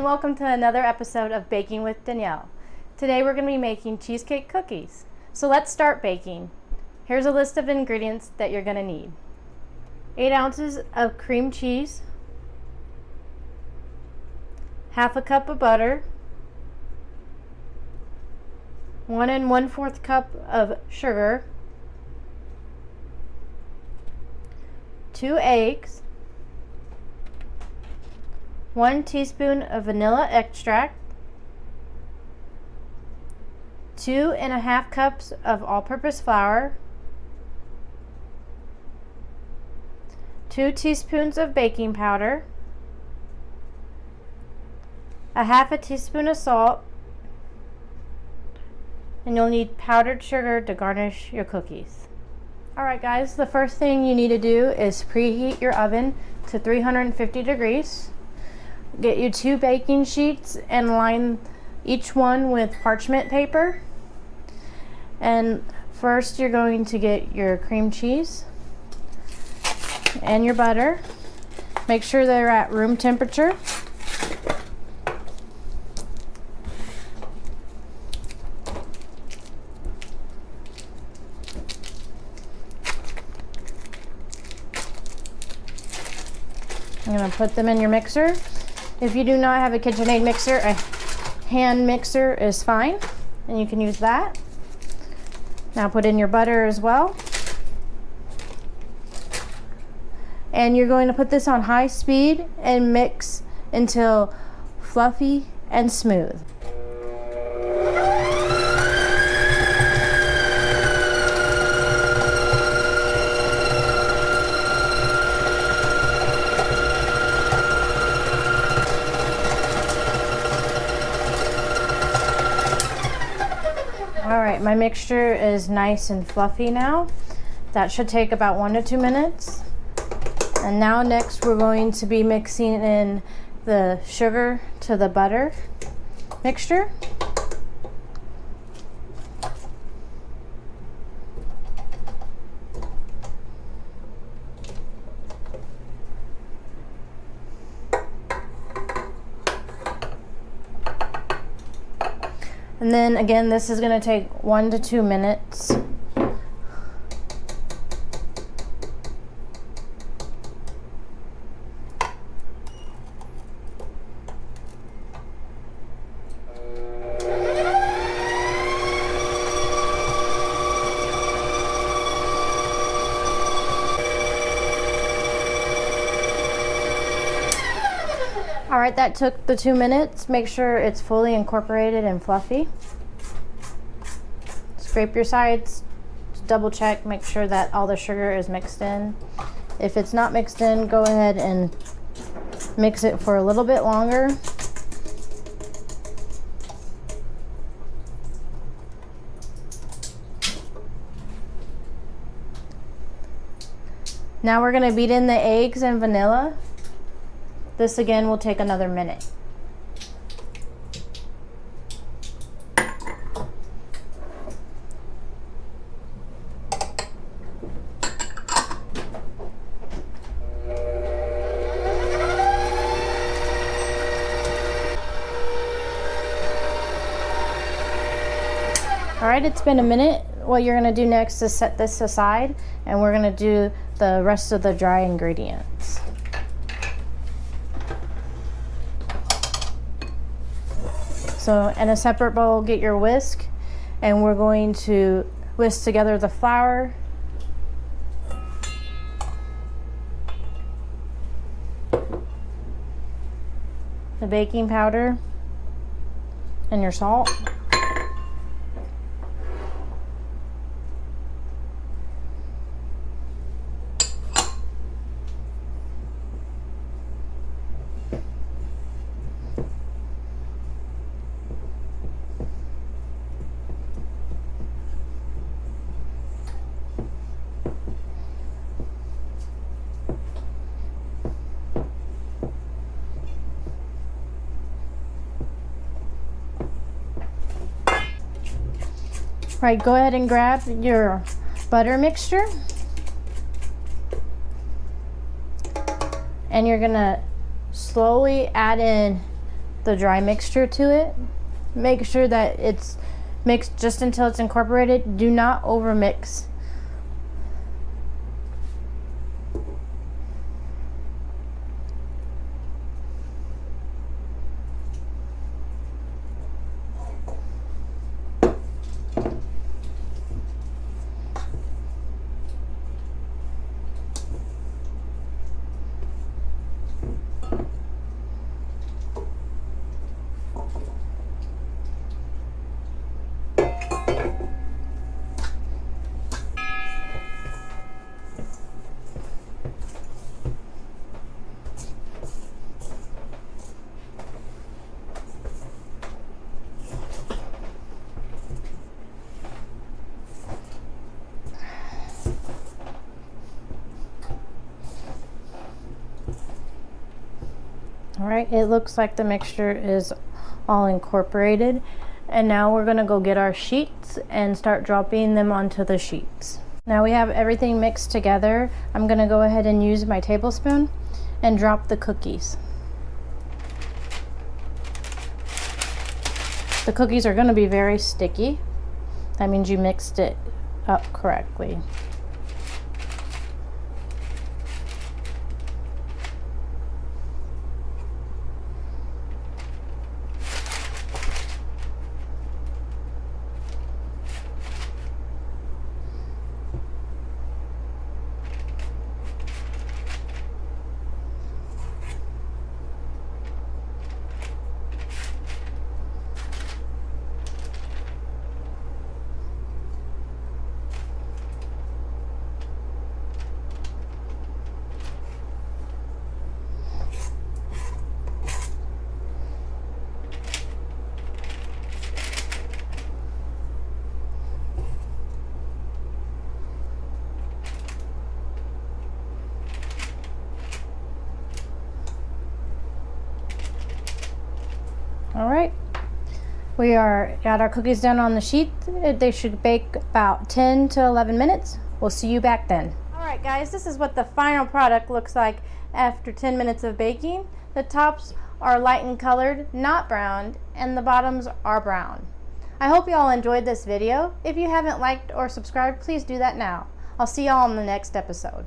and welcome to another episode of Baking with Danielle. Today we're going to be making cheesecake cookies. So let's start baking. Here's a list of ingredients that you're going to need. 8 ounces of cream cheese, half a cup of butter, 1 1/4 cup of sugar, 2 eggs, 1 teaspoon of vanilla extract, 2 1/2 cups of all-purpose flour, 2 teaspoons of baking powder, a 1/2 teaspoon of salt, and you'll need powdered sugar to garnish your cookies. Alright guys, the first thing you need to do is preheat your oven to 350 degrees. Get you 2 baking sheets and line each one with parchment paper. And first you're going to get your cream cheese and your butter. Make sure they're at room temperature. I'm going to put them in your mixer. If you do not have a KitchenAid mixer, a hand mixer is fine, and you can use that. Now put in your butter as well. And you're going to put this on high speed and mix until fluffy and smooth. Alright, my mixture is nice and fluffy now. That should take about 1 to 2 minutes. And now next we're going to be mixing in the sugar to the butter mixture. And then again, this is going to take 1 to 2 minutes. Alright, that took the 2 minutes. Make sure it's fully incorporated and fluffy. Scrape your sides, double check, make sure that all the sugar is mixed in. If it's not mixed in, go ahead and mix it for a little bit longer. Now we're going to beat in the eggs and vanilla. This again will take another minute. Alright, it's been a minute. What you're going to do next is set this aside, and we're going to do the rest of the dry ingredients. So in a separate bowl, get your whisk, and we're going to whisk together the flour, the baking powder, and your salt. Right, go ahead and grab your butter mixture, and you're gonna slowly add in the dry mixture to it. Make sure that it's mixed just until it's incorporated. Do not over mix. All right, it looks like the mixture is all incorporated. And now we're gonna go get our sheets and start dropping them onto the sheets. Now we have everything mixed together. I'm gonna go ahead and use my tablespoon and drop the cookies. The cookies are gonna be very sticky. That means you mixed it up correctly. All right, we got our cookies done on the sheet. They should bake about 10 to 11 minutes. We'll see you back then. All right, guys, this is what the final product looks like after 10 minutes of baking. The tops are light and colored, not browned, and the bottoms are brown. I hope you all enjoyed this video. If you haven't liked or subscribed, please do that now. I'll see y'all in the next episode.